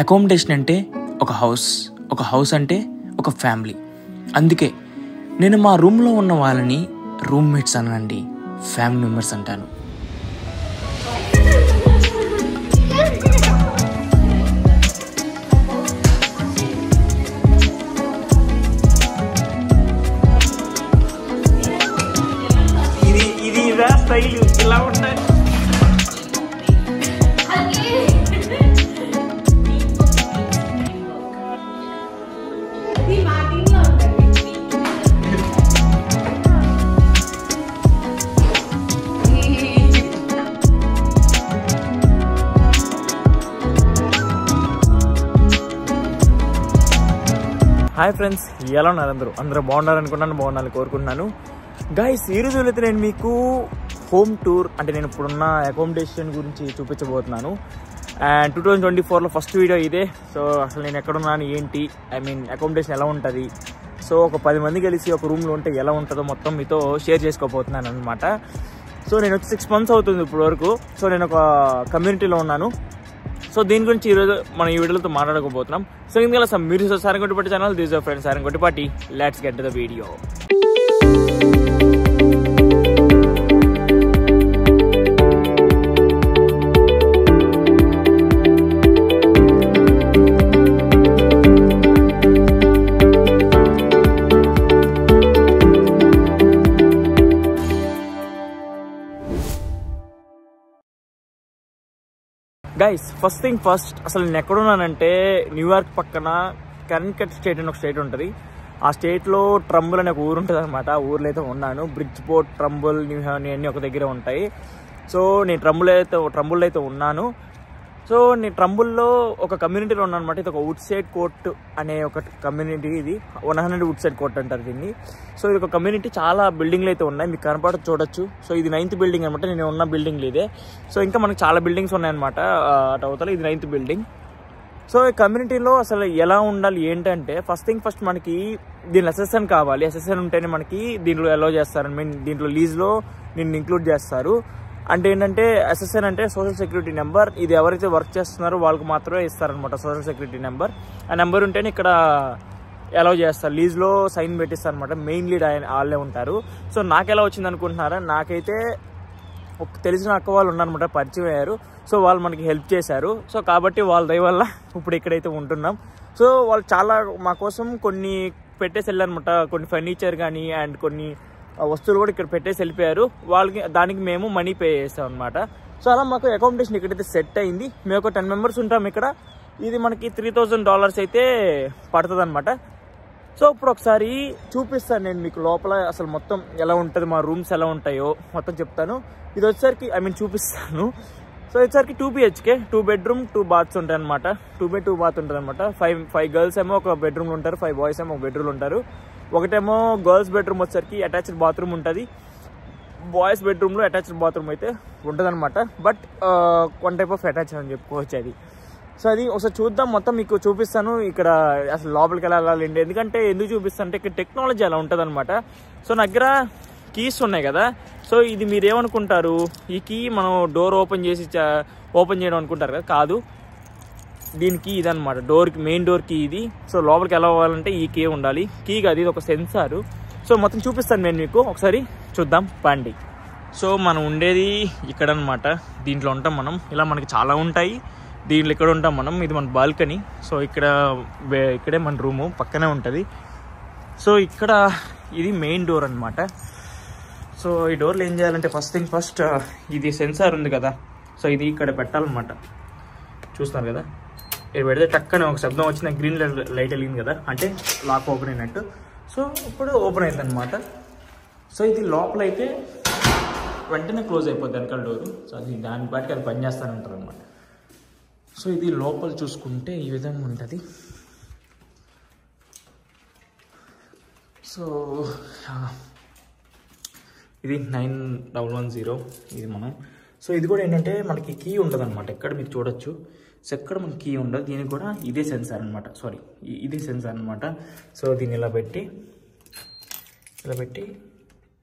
Accommodation అంటే ఒక house అంటే ఒక ఫ్యామిలీ. అందుకే నేను మా రూమ్లో ఉన్న వాళ్ళని రూమ్మేట్స్ అనండి, ఫ్యామిలీ మెంబర్స్ అంటాను. ఇది స్టైల్ ఇలా ఉంటాయి. హాయ్ ఫ్రెండ్స్, ఎలా ఉన్నారు? అందరూ బాగున్నారు అనుకున్నాను, బాగున్నాను కోరుకుంటున్నాను. గైస్, ఈరోజు అయితే నేను మీకు హోమ్ టూర్ అంటే నేను ఇప్పుడున్న అకామిడేషన్ గురించి చూపించబోతున్నాను. అండ్ 2024లో ఫస్ట్ వీడియో ఇదే. సో అసలు నేను ఎక్కడున్నాను, ఏంటి, అకామిడేషన్ ఎలా ఉంటుంది, సో ఒక 10 మంది కలిసి ఒక రూమ్లో ఉంటే ఎలా ఉంటుందో మొత్తం మీతో షేర్ చేసుకోబోతున్నాను అనమాట. సో నేను వచ్చి 6 months అవుతుంది ఇప్పుడు వరకు. సో నేను ఒక కమ్యూనిటీలో ఉన్నాను. సో దీని గురించి ఈరోజు మనం ఈ వీడియోతో మాట్లాడుకోబోతున్నాం. సో ఇందులో మీరు Sarangottipati channel, this your friend Sarangottipati. Let's get to the video. Guys, first thing first, అసలు నేను ఎక్కడున్నానంటే న్యూయార్క్ పక్కన కనెక్టికట్ స్టేట్ అని ఒక స్టేట్ ఉంటుంది. ఆ స్టేట్లో ట్రంబుల్ అనే ఒక ఊరు ఉంటుంది అనమాట. ఆ ఊర్లో అయితే ఉన్నాను. బ్రిడ్జ్పోర్ట్, ట్రంబుల్, న్యూ హెవెన్ అన్నీ ఒక దగ్గర ఉంటాయి. సో నేను ట్రంబుల్లో అయితే ఉన్నాను. సో నేను ట్రంబుల్లో ఒక కమ్యూనిటీలో ఉన్నాను అనమాట. ఇది ఒక వుడ్ సైడ్ కోర్ట్ అనే ఒక కమ్యూనిటీ. ఇది 100 వుడ్ సైడ్ కోర్ట్ అంటారు దీన్ని. సో ఇది ఒక కమ్యూనిటీ, చాలా బిల్డింగ్లు అయితే ఉన్నాయి, మీకు కనపడ చూడొచ్చు. సో ఇది 9th బిల్డింగ్ అనమాట. నేను ఉన్న బిల్డింగ్లు ఇదే. సో ఇంకా మనకు చాలా బిల్డింగ్స్ ఉన్నాయన్నమాట అటు అవతల. ఇది 9th బిల్డింగ్. సో ఈ కమ్యూనిటీలో అసలు ఎలా ఉండాలి ఏంటంటే, ఫస్ట్ థింగ్ ఫస్ట్ మనకి దీనిలో అసెసన్ కావాలి. అసెసన్ ఉంటేనే మనకి దీంట్లో అలౌ చేస్తారు. దీంట్లో లీజ్లో నిన్ను ఇంక్లూడ్ చేస్తారు. అంటే ఏంటంటే ఎస్ఎస్ఎన్ అంటే సోషల్ సెక్యూరిటీ నెంబర్. ఇది ఎవరైతే వర్క్ చేస్తున్నారో వాళ్ళకి మాత్రమే ఇస్తారనమాట సోషల్ సెక్యూరిటీ నెంబర్. ఆ నెంబర్ ఉంటేనే ఇక్కడ అలౌ చేస్తారు. లీజ్లో సైన్ పెట్టిస్తారు అనమాట. మెయిన్ లీడ్ వాళ్ళే ఉంటారు. సో నాకు ఎలా వచ్చింది అనుకుంటున్నారా, నాకైతే తెలిసిన అక్క వాళ్ళు ఉన్నారనమాట, పరిచయం అయ్యారు. సో వాళ్ళు మనకి హెల్ప్ చేశారు. సో కాబట్టి వాళ్ళ దయ వల్ల ఇప్పుడు ఇక్కడైతే ఉంటున్నాం. సో వాళ్ళు చాలా మా కోసం కొన్ని పెట్టేసి వెళ్ళారనమాట. కొన్ని ఫర్నిచర్ కానీ అండ్ కొన్ని వస్తువులు కూడా ఇక్కడ పెట్టేసి వెళ్ళిపోయారు. దానికి మేము మనీ పే చేస్తాం అనమాట. సో అలా మాకు అకామిడేషన్ ఇక్కడైతే సెట్ అయింది. మేము ఒక 10 members ఉంటాం ఇక్కడ. ఇది మనకి $3,000 అయితే పడుతుంది అనమాట. సో ఇప్పుడు ఒకసారి చూపిస్తాను నేను మీకు లోపల అసలు మొత్తం ఎలా ఉంటుంది, మా రూమ్స్ ఎలా ఉంటాయో మొత్తం చెప్తాను. ఇది వచ్చేసరికి చూపిస్తాను. సో వచ్చేసరికి 2 BHK, 2 bedroom 2 baths ఉంటాయి అనమాట. 2 bed 2 bath ఉంటుంది అనమాట. 5 girls ఏమో ఒక బెడ్రూమ్లో ఉంటారు, 5 boys ఏమో ఒక బెడ్రూమ్లో ఉంటారు. ఒకటేమో గర్ల్స్ బెడ్రూమ్ వచ్చేసరికి అటాచ్డ్ బాత్రూమ్ ఉంటుంది. బాయ్స్ బెడ్రూమ్లో అటాచ్డ్ బాత్రూమ్ అయితే ఉంటుంది అనమాట. బట్ 1 type ఆఫ్ అటాచ్ అని చెప్పుకోవచ్చు అది. సో అది ఒకసారి చూద్దాం, మొత్తం మీకు చూపిస్తాను. ఇక్కడ అసలు లోపలికి వెళ్ళాలండి. ఎందుకు చూపిస్తాను అంటే ఇక్కడ టెక్నాలజీ అలా ఉంటుంది అనమాట. సో నా దగ్గర కీస్ ఉన్నాయి కదా. సో ఇది మీరు ఏమనుకుంటారు, ఈ కీ మనం డోర్ ఓపెన్ చేయడం అనుకుంటారు కదా. కాదు, దీనికి ఇదనమాట డోర్కి, మెయిన్ డోర్కి ఇది. సో లోపలికి ఎలా అవ్వాలంటే ఈ కీ ఉండాలి. కీ కాదు, ఇది ఒక సెన్సారు. సో మొత్తం చూపిస్తాను నేను మీకు, ఒకసారి చూద్దాం పండి. సో మనం ఉండేది ఇక్కడ అనమాట. దీంట్లో ఉంటాం మనం. ఇలా మనకి చాలా ఉంటాయి. దీంట్లో ఇక్కడ ఉంటాం మనం. ఇది మన బాల్కనీ. సో ఇక్కడే మన రూము పక్కనే ఉంటుంది. సో ఇక్కడ ఇది మెయిన్ డోర్ అనమాట. సో ఈ డోర్లో ఏం చేయాలంటే ఫస్ట్ థింగ్ ఫస్ట్, ఇది సెన్సార్ ఉంది కదా. సో ఇది ఇక్కడ పెట్టాలన్నమాట. చూస్తున్నారు కదా, ఇది పెడితే టక్కనే ఒక శబ్దం వచ్చిన గ్రీన్ లైట్ వెళ్ళింది కదా, అంటే లాక్ ఓపెన్ అయినట్టు. సో ఇప్పుడు ఓపెన్ అయింది అనమాట. సో ఇది లోపల అయితే వెంటనే క్లోజ్ అయిపోద్ది వెనకాల డోరు. సో అది దాని బట్టి అది పనిచేస్తూనే ఉంటారు అనమాట. సో ఇది లోపల చూసుకుంటే ఈ విధంగా ఉంటుంది. సో ఇది 9110 ఇది మనం. సో ఇది కూడా ఏంటంటే మనకి కీ ఉంటుంది అనమాట. ఎక్కడ మీరు చూడొచ్చు. సో ఎక్కడ మనకి కీ ఉండదు. దీనికి కూడా ఇదే సెన్సార్ అనమాట. ఇదే సెన్సార్ అనమాట. సో దీన్ని ఇలా పెట్టి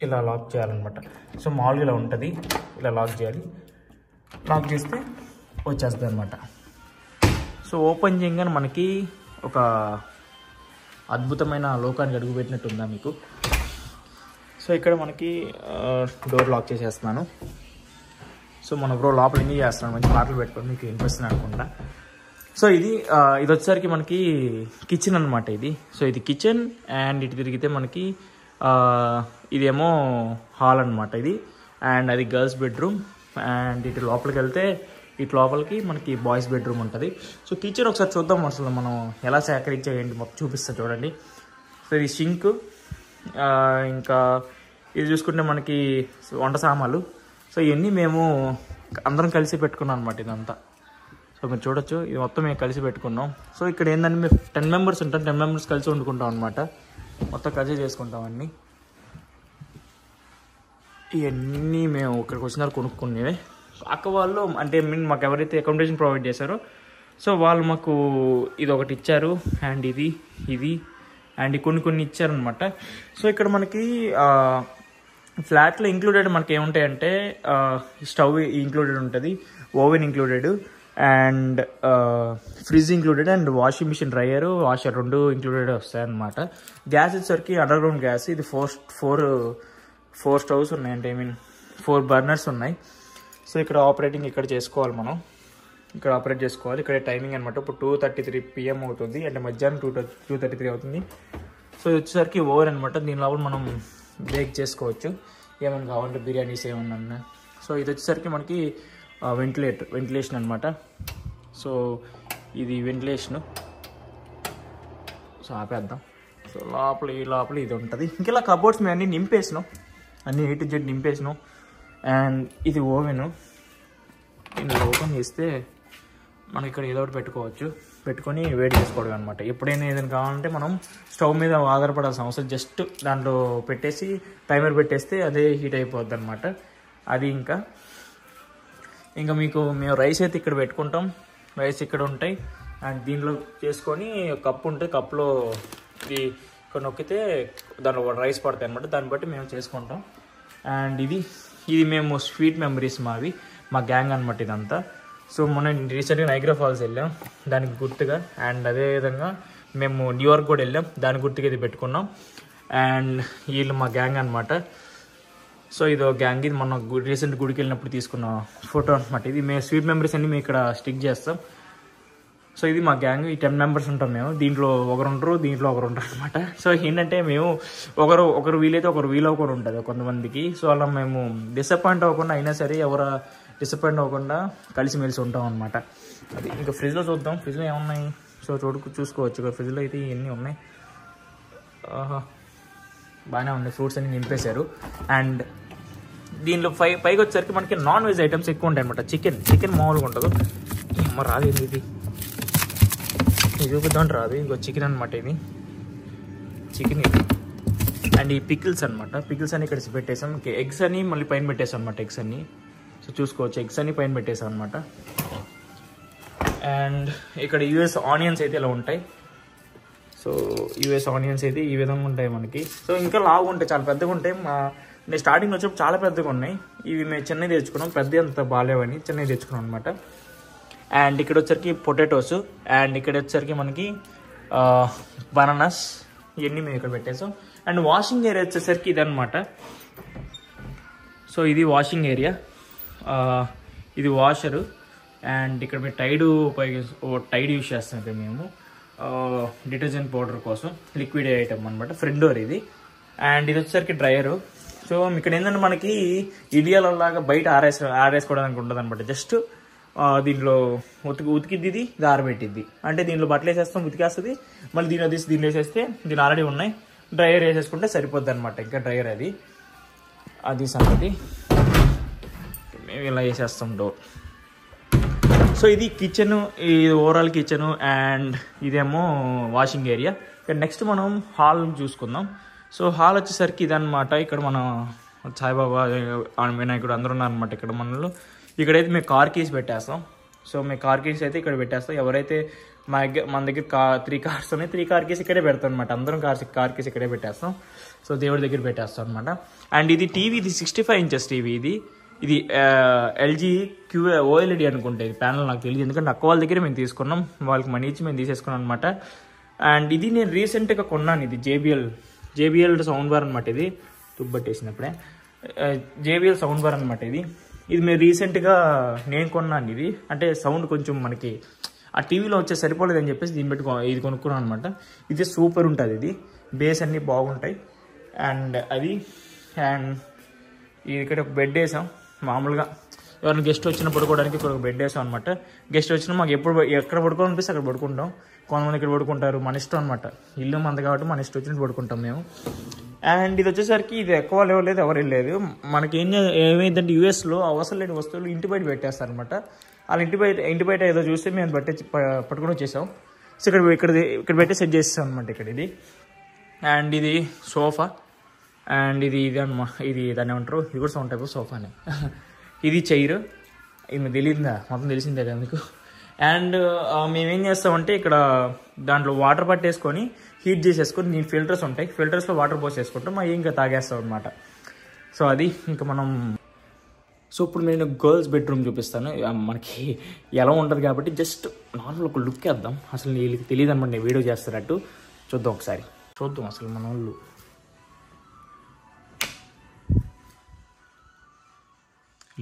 ఇలా లాక్ చేయాలన్నమాట. సో మామూలుగా ఇలా ఉంటుంది, ఇలా లాక్ చేయాలి. లాక్ చేస్తే వచ్చేస్తుంది అనమాట. సో ఓపెన్ చేయగానే మనకి ఒక అద్భుతమైన లోకానికి అడుగుపెట్టినట్టు ఉందా మీకు. సో ఇక్కడ మనకి డోర్ లాక్ చేసేస్తున్నాను. సో మన బ్రో లోపల ఎంజాయ్ చేస్తున్నాను, మంచి పాటలు పెట్టుకొని మీకు వినిపిస్తుంది అనుకుంటా. సో ఇది వచ్చేసరికి మనకి కిచెన్ అనమాట ఇది. సో ఇది కిచెన్ అండ్ ఇటు తిరిగితే మనకి ఇదేమో హాల్ అనమాట ఇది. అండ్ అది గర్ల్స్ బెడ్రూమ్. అండ్ ఇటు లోపలికి వెళ్తే ఇటు లోపలికి మనకి బాయ్స్ బెడ్రూమ్ ఉంటుంది. సో కిచెన్ ఒకసారి చూద్దాం అసలు మనం ఎలా సేకరించేయండి మొత్తం చూపిస్తాం చూడండి. సో ఇది సింక్, ఇంకా ఇది చూసుకుంటే మనకి వంట సామాన్లు. సో ఇవన్నీ మేము అందరం కలిసి పెట్టుకున్నాం అనమాట ఇదంతా. సో మీరు చూడొచ్చు, ఇది మొత్తం మేము కలిసి పెట్టుకున్నాం. సో ఇక్కడ ఏంటంటే మేము 10 మెంబర్స్ ఉంటాం, 10 మెంబర్స్ కలిసి వండుకుంటాం అనమాట. మొత్తం కలిసి చేసుకుంటాం అన్నీ. ఇవన్నీ మేము ఇక్కడికి వచ్చినారు కొనుక్కునేవే. అక్క వాళ్ళు అంటే మాకు ఎవరైతే అకామిడేషన్ ప్రొవైడ్ చేశారో సో వాళ్ళు మాకు ఇది ఒకటి ఇచ్చారు. అండ్ ఇది అండ్ కొన్ని ఇచ్చారనమాట. సో ఇక్కడ మనకి ఫ్లాట్లో ఇంక్లూడెడ్ మనకి ఏముంటాయంటే స్టవ్ ఇంక్లూడెడ్ ఉంటుంది, oven included, and fridge included, and washing machine, dryer, washer 2 included వస్తాయి అన్నమాట. గ్యాస్ వచ్చేసరికి అండర్ గ్రౌండ్ గ్యాస్. ఇది ఫోర్ స్టవ్స్ ఉన్నాయి, అంటే 4 బర్నర్స్ ఉన్నాయి. సో ఇక్కడ ఆపరేటింగ్ ఇక్కడ చేసుకోవాలి, మనం ఇక్కడ ఆపరేట్ చేసుకోవాలి. ఇక్కడ టైమింగ్ అనమాట. ఇప్పుడు 2:33 PM అవుతుంది, అంటే మధ్యాహ్నం 2:33 అవుతుంది. సో ఇది వచ్చేసరికి ఓవెన్ అనమాట. దీని లోపల మనం బేక్ చేసుకోవచ్చు ఏమైనా కావాలంటే, బిర్యానీస్ ఏమన్నా. సో ఇది వచ్చేసరికి మనకి వెంటిలేషన్ అనమాట. సో ఇది వెంటిలేషను. సో ఆపేద్దాం. సో లోపల ఇది ఉంటుంది. ఇంకెలా కబోర్డ్స్ మేము అన్నీ నింపేసినాం, అన్నీ A to Z నింపేసినాం. అండ్ ఇది ఓవెను. దీన్ని ఓపెన్ చేస్తే మనం ఇక్కడ ఏదో ఒకటి పెట్టుకొని వేడి చేసుకోవడం అనమాట. ఎప్పుడైనా ఏదైనా కావాలంటే మనం స్టవ్ మీద ఆధారపడాల్సిన అవసరం, జస్ట్ దాంట్లో పెట్టేసి టైమర్ పెట్టేస్తే అదే హీట్ అయిపోద్ది అనమాట. అది ఇంకా మేము రైస్ అయితే ఇక్కడ పెట్టుకుంటాం, రైస్ ఇక్కడ ఉంటాయి. అండ్ దీనిలో చేసుకొని కప్పు ఉంటుంది, కప్పులో ఇది ఇక్కడ నొక్కితే దాంట్లో రైస్ పడతాయి అనమాట. దాన్ని బట్టి మేము చేసుకుంటాం. అండ్ ఇది మేము స్వీట్ మెమరీస్ మా గ్యాంగ్ అనమాట ఇదంతా. సో మనం రీసెంట్గా నైగ్రా ఫాల్స్ వెళ్ళాం దానికి గుర్తుగా. అండ్ అదేవిధంగా మేము న్యూయార్క్ కూడా వెళ్ళాం, దాని గుర్తుగా ఇది పెట్టుకున్నాం. అండ్ వీళ్ళు మా గ్యాంగ్ అనమాట. సో ఇది గ్యాంగ్, ఇది మనం రీసెంట్ గుడికి వెళ్ళినప్పుడు తీసుకున్న ఫోటో అనమాట. ఇది మేము స్వీట్ మెమరీస్ అన్ని మేము ఇక్కడ స్టిక్ చేస్తాం. సో ఇది మా గ్యాంగ్. ఈ 10 మెంబర్స్ ఉంటాం మేము. దీంట్లో ఒకరు ఉంటారు అనమాట. సో ఏంటంటే మేము ఒకరు వీలైతే ఒకరు వీలవకుండా ఉంటుంది కొంతమందికి. సో అలా మేము డిసప్పాయింట్ అవ్వకుండా, అయినా సరే ఎవరు డిసప్పాయింట్ అవ్వకుండా కలిసిమెలిసి ఉంటాం అనమాట. అది ఇంకా ఫ్రిడ్జ్లో చూద్దాం, ఫ్రిడ్జ్లో ఏమున్నాయి. సో చూసుకోవచ్చు. ఇక్కడ ఫ్రిడ్జ్లో అయితే ఇవన్నీ ఉన్నాయి. బాగానే ఉన్నాయి, ఫ్రూట్స్ అన్ని నింపేశారు. అండ్ దీనిలో పైకి వచ్చేసరికి మనకి నాన్ వెజ్ ఐటమ్స్ ఎక్కువ ఉంటాయి అనమాట. చికెన్ మామూలుగా ఉండదు. రాదు ఇది చూపిద్దాం రాదు. ఇంకో చికెన్ అనమాట, ఇది చికెన్. అండ్ ఈ పికిల్స్ అనమాట. పికిల్స్ అని ఇక్కడ పెట్టేసాం. ఎగ్స్ అని మళ్ళీ పైన పెట్టేసాం అనమాట. ఎగ్స్ అన్ని సో చూసుకోవచ్చు, ఎగ్స్ అన్ని పైన పెట్టేసాం అనమాట. అండ్ ఇక్కడ US ఆనియన్స్ అయితే ఇలా ఉంటాయి. సో US ఆనియన్స్ అయితే ఈ విధంగా ఉంటాయి మనకి. సో ఇంకా లావుగా ఉంటాయి, చాలా పెద్దగా ఉంటాయి. నేను స్టార్టింగ్లో వచ్చినప్పుడు చాలా పెద్దగా ఉన్నాయి. ఇవి మేము చిన్నవి తెచ్చుకున్నాం, పెద్ద అంత బాగాలేవని చిన్నవి తెచ్చుకున్నాం అనమాట. అండ్ ఇక్కడ వచ్చరికి పొటాటోస్. అండ్ ఇక్కడ వచ్చరికి మనకి బనానాస్, ఇవన్నీ మేము ఇక్కడ పెట్టేసాం. అండ్ వాషింగ్ ఏరియా వచ్చేసరికి ఇదనమాట. సో ఇది వాషింగ్ ఏరియా, ఇది వాషరు. అండ్ ఇక్కడ మేము టైడ్ యూజ్ చేస్తాం ఇక్కడ మేము డిటర్జెంట్ పౌడర్ కోసం, లిక్విడ్ ఐటమ్ అనమాట. ఫ్రెండోర్ ఇది. అండ్ ఇది వచ్చేసరికి డ్రైయరు. సో ఇక్కడ ఏంటంటే మనకి ఇండియాలో బయట ఆరేసుకోవడానికి ఉంటుంది అనమాట. జస్ట్ దీంట్లో ఉతికిద్ది, ఇది ఆరబెట్టిద్ది. అంటే దీంట్లో బట్టలు వేసేస్తాం, ఉతికేస్తుంది. మళ్ళీ దీనిలో తీసి దీనిలో వేసేస్తే దీని ఆల్రెడీ ఉన్నాయి, డ్రైయర్ వేసేసుకుంటే సరిపోద్ది అనమాట. ఇంకా డ్రైయర్ అది సంగతి. మేము ఇలా వేసేస్తాం డోర్. సో ఇది కిచెన్, ఇది ఓవరాల్ కిచెను. అండ్ ఇదేమో వాషింగ్ ఏరియా. ఇక్కడ నెక్స్ట్ మనం హాల్ చూసుకుందాం. సో హాల్ వచ్చేసరికి ఇదనమాట. ఇక్కడ మనం సాయిబాబా, వినాయకుడు అందరూ ఉన్నారనమాట ఇక్కడ మనలో. ఇక్కడైతే మేము కార్ కీస్ పెట్టేస్తాం. సో మేము కార్ కీస్ అయితే ఇక్కడ పెట్టేస్తాం. ఎవరైతే మన దగ్గర 3 కార్స్ ఉన్నాయి, 3 కార్ కీస్ ఇక్కడే పెడతాం అనమాట. అందరం కార్ కీస్ ఇక్కడే పెట్టేస్తాం. సో దేవుడి దగ్గర పెట్టేస్తాం అనమాట. అండ్ ఇది టీవీ, ఇది 65 inches టీవీ ఇది. ఇది LG OLED అనుకుంటే ఇది ప్యానల్ నాకు తెలియదు, ఎందుకంటే అక్క వాళ్ళ దగ్గర మేము తీసుకున్నాం, వాళ్ళకి మనీ ఇచ్చి మేము తీసేసుకున్నాం అనమాట. అండ్ ఇది నేను రీసెంట్గా కొన్నాను, ఇది JBL సౌండ్ బార్ అనమాట. ఇది తుబ్బట్టేసినప్పుడే JBL సౌండ్ బార్ అనమాట. ఇది మేము రీసెంట్గా నేను కొన్నాను. ఇది అంటే సౌండ్ కొంచెం మనకి ఆ టీవీలో వచ్చే సరిపోలేదని చెప్పేసి దీన్ని పెట్టి ఇది కొనుక్కున్నాను అనమాట. ఇది సూపర్ ఉంటుంది, ఇది బేస్ అన్నీ బాగుంటాయి. అండ్ ఇక్కడ ఒక బెడ్ వేసాం, మామూలుగా ఎవరైనా గెస్ట్ వచ్చినా పడుకోవడానికి ఇక్కడ ఒక బెడ్ వేసాం అనమాట. గెస్ట్ వచ్చినా మాకు ఎక్కడ పడుకోవాలనిపిస్తే అక్కడ పడుకుంటాం. కొంతమంది ఇక్కడ పడుకుంటారు, మన ఇష్టం అనమాట. ఇల్లు మంది కాబట్టి మన ఇష్టం వచ్చినట్టు పడుకుంటాం మేము. అండ్ ఇది వచ్చేసరికి ఇది ఎక్కువ లేవలేదు, ఎవరు వెళ్ళలేదు. మనకి ఏమైందంటే యూఎస్లో అవసరం లేని వస్తువులు ఇంటి బయట పెట్టేస్తారు అనమాట. వాళ్ళు ఇంటి బయట ఏదో చూస్తే మేము పట్టుకుని వచ్చేసాం. సో ఇక్కడ పెట్టి సెట్ చేసేసాం అనమాట. ఇక్కడ ఇది అండ్ ఇది సోఫా అండ్ ఇది దాన్ని ఏమంటారు, ఇది కూడా సౌండ్ టైప్ సోఫానే. ఇది చైర్, ఇది తెలియదుగా, మొత్తం తెలిసిందే కదా మీకు. అండ్ మేమేం చేస్తామంటే ఇక్కడ దాంట్లో వాటర్ పట్టేసుకొని హీట్ చేసేసుకొని దీని ఫిల్టర్స్ ఉంటాయి, ఫిల్టర్స్లో వాటర్ పోసేసుకుంటాం, అవి ఇంకా తాగేస్తాం అనమాట. సో అది ఇంకా మనం. సో ఇప్పుడు నేను గర్ల్స్ బెడ్రూమ్ చూపిస్తాను, మనకి ఎలా ఉంటుంది కాబట్టి జస్ట్ నార్మల్ ఒక లుక్ వేద్దాం. అసలు వీళ్ళకి తెలియదు అనమాట నేను వీడియో చేస్తున్నట్టు. చూద్దాం ఒకసారి, చూద్దాం అసలు మన వాళ్ళు.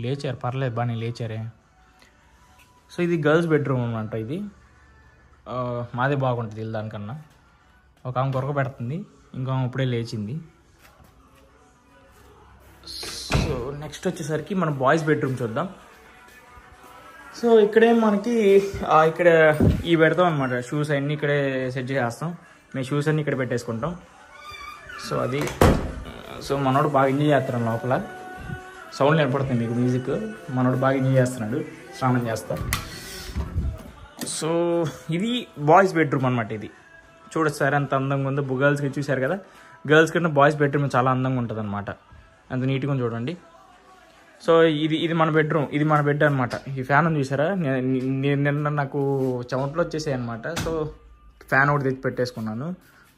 లేచారు, పర్లేదు బాగానే లేచారే. సో ఇది గర్ల్స్ బెడ్రూమ్ అనమాట. ఇది మాదే బాగుంటుంది ఇల్లు దానికన్నా. ఒక ఆమె కొరక పెడుతుంది, ఇంకో ఆమె ఇప్పుడే లేచింది. సో నెక్స్ట్ వచ్చేసరికి మనం బాయ్స్ బెడ్రూమ్ చూద్దాం. సో ఇక్కడే మనకి ఇక్కడ పెడతాం అనమాట. షూస్ అన్నీ ఇక్కడే సెట్ చేస్తాం, మేము షూస్ అన్నీ ఇక్కడ పెట్టేసుకుంటాం. సో అది మనోడు బాగా ఎంజాయ్ చేస్తున్నాడు, లోపల సౌండ్ వినపడుతుంది మీకు మ్యూజిక్. మనోడు బాగా ఎంజాయ్ చేస్తున్నాడు, స్నానం చేస్తా. సో ఇది బాయ్స్ బెడ్రూమ్ అనమాట. ఇది చూడొచ్చు సార్ ఎంత అందంగా ఉందో. గర్ల్స్కి చూసారు కదా, గర్ల్స్ కన్నా బాయ్స్ బెడ్రూమ్ చాలా అందంగా ఉంటుంది అనమాట. అంత నీట్గా చూడండి. సో ఇది మన బెడ్రూమ్, ఇది మన బెడ్ అనమాట. ఈ ఫ్యాన్ ఉంది చూసారా, నిన్న నాకు చెమటలు వచ్చేసాయి అనమాట. సో ఫ్యాన్ ఒకటి తెచ్చి పెట్టేసుకున్నాను,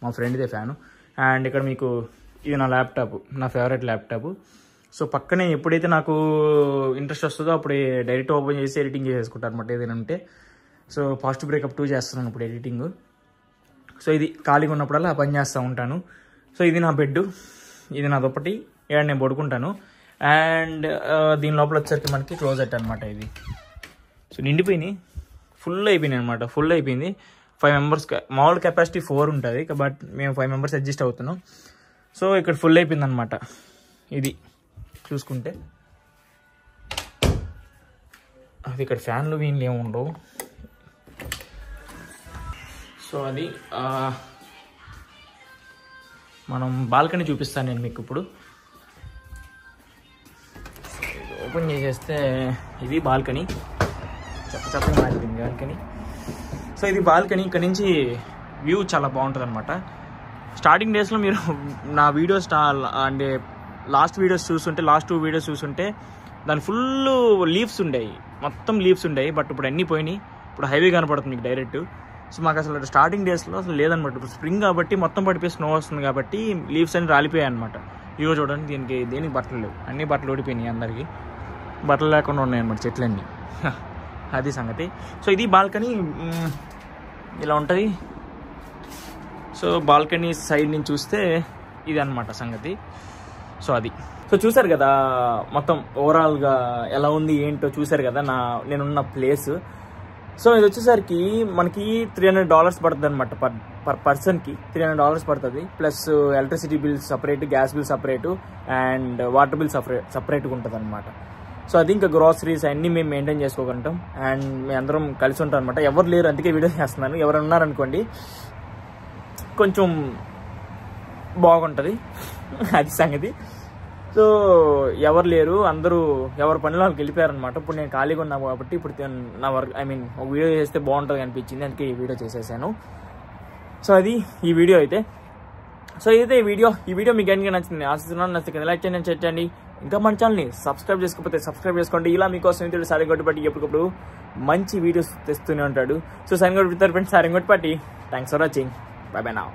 మా ఫ్రెండ్దే ఫ్యాను. అండ్ ఇక్కడ మీకు ఇది నా ల్యాప్టాప్, నా ఫేవరెట్ ల్యాప్టాప్. సో పక్కనే ఎప్పుడైతే నాకు ఇంట్రెస్ట్ వస్తుందో అప్పుడు డైరెక్ట్ ఓపెన్ చేసి ఎడిటింగ్ చేసేసుకుంటాను అనమాట ఏదైనా ఉంటే. సో ఫాస్ట్ బ్రేకప్ 2 చేస్తున్నాను ఇప్పుడు ఎడిటింగ్. సో ఇది ఖాళీగా ఉన్నప్పుడల్లా ఆ పని చేస్తూ ఉంటాను. సో ఇది నా బెడ్, ఇది నా దుప్పటి, ఇక్కడ నేను పడుకుంటాను. అండ్ దీని లోపల వచ్చేసరికి మనకి క్లోజెట్ అనమాట. ఇది సో నిండిపోయినాయి, ఫుల్ అయిపోయినాయి అనమాట. ఫుల్ అయిపోయింది. 5 మెంబర్స్, మామూలు కెపాసిటీ 4 ఉంటుంది, బట్ మేము 5 మెంబర్స్ అడ్జస్ట్ అవుతున్నాం. సో ఇక్కడ ఫుల్ అయిపోయింది అనమాట. ఇది చూసుకుంటే అది ఇక్కడ ఫ్యాన్లు వీన్లు ఏమి ఉండవు. సో అది మనం బాల్కనీ చూపిస్తాను నేను మీకు ఇప్పుడు. ఓపెన్ చేసేస్తే ఇది బాల్కనీ, చక్కగా మారిపోయింది బాల్కనీ. సో ఇది బాల్కనీ, ఇక్కడ నుంచి వ్యూ చాలా బాగుంటుంది అనమాట. స్టార్టింగ్ డేస్లో మీరు నా వీడియోస్ అంటే లాస్ట్ 2 వీడియోస్ చూస్తుంటే దాని ఫుల్ లీవ్స్ ఉండేవి, మొత్తం లీవ్స్ ఉండేవి. బట్ ఇప్పుడు అన్నీ పోయినాయి, ఇప్పుడు హైవే కనపడుతుంది మీకు డైరెక్ట్. సో మాకు అసలు స్టార్టింగ్ డేస్లో అసలు లేదనమాట. ఇప్పుడు స్ప్రింగ్ కాబట్టి మొత్తం పడిపోయి స్నో వస్తుంది కాబట్టి లీవ్స్ అన్ని రాలిపోయాయి అనమాట. ఇగో చూడండి, దేనికి బట్టలు లేవు, అన్ని బట్టలు ఓడిపోయినాయి, అందరికీ బట్టలు లేకుండా ఉన్నాయి అనమాట చెట్లన్నీ. అది సంగతి. సో ఇది బాల్కనీ ఇలా ఉంటుంది. సో బాల్కనీ సైడ్ నుంచి చూస్తే ఇది అనమాట సంగతి. సో అది చూసారు కదా, మొత్తం ఓవరాల్గా ఎలా ఉంది ఏంటో చూసారు కదా నేనున్న ప్లేస్. సో ఇది వచ్చేసరికి మనకి $300 పడుతుంది అనమాట పర్ పర్సన్కి. $300 పడుతుంది, plus electricity bill separate, gas bill separate, and water bill సపరేట్గా ఉంటుంది అనమాట. సో అది ఇంకా గ్రాసరీస్ అన్నీ మేము మెయింటైన్ చేసుకోగలుగుతాం. అండ్ మేము అందరం కలిసి ఉంటాం అనమాట. ఎవరు లేరు, అందుకే వీడియో చేస్తున్నాను. ఎవరు ఉన్నారనుకోండి కొంచెం బాగుంటుంది, అది సంగతి. సో ఎవరు లేరు, అందరూ ఎవరి పనిలో వాళ్ళకి వెళ్ళిపోయారనమాట. ఇప్పుడు నేను ఖాళీగా ఉన్నాను కాబట్టి ఇప్పుడు నా వర్క్ ఒక వీడియో చేస్తే బాగుంటుంది అనిపించింది, అందుకే ఈ వీడియో చేసేసాను. సో అది ఈ వీడియో అయితే. సో ఇదైతే ఈ వీడియో మీకు ఎందుకు నచ్చింది ఆశిస్తున్నాను. నచ్చితే లైక్ చేయండి, షేర్ చేయండి. ఇంకా మన ఛానల్ని సబ్స్క్రైబ్ చేసుకోకపోతే సబ్స్క్రైబ్ చేసుకోండి. ఇలా మీకోసం ఇంటి సారంగొట్టిపట్టి ఎప్పటికప్పుడు మంచి వీడియోస్ తెస్తూనే ఉంటాడు. So Sarangotti friends, Sarangottipatti. Thanks for watching. Bye bye now.